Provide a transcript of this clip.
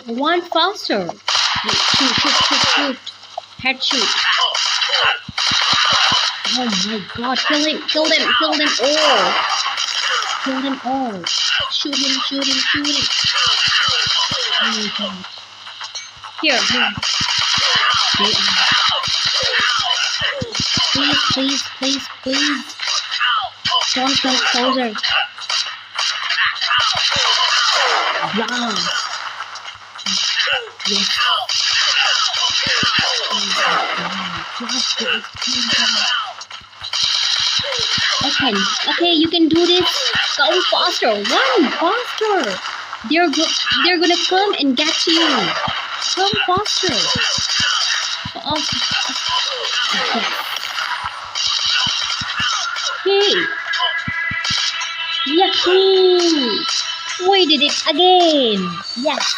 One faster. Shoot, shoot, shoot, shoot. Head shoot. Oh my god, kill them all. Kill them all. Shoot him, shoot him, shoot him. Oh my god. Here. They are. Please. Don't come closer. Blast. Yes. Okay, you can do this. Go faster. Run faster. They're gonna come and get you. Come faster. Hey. Yahoo! We did it again. Yes.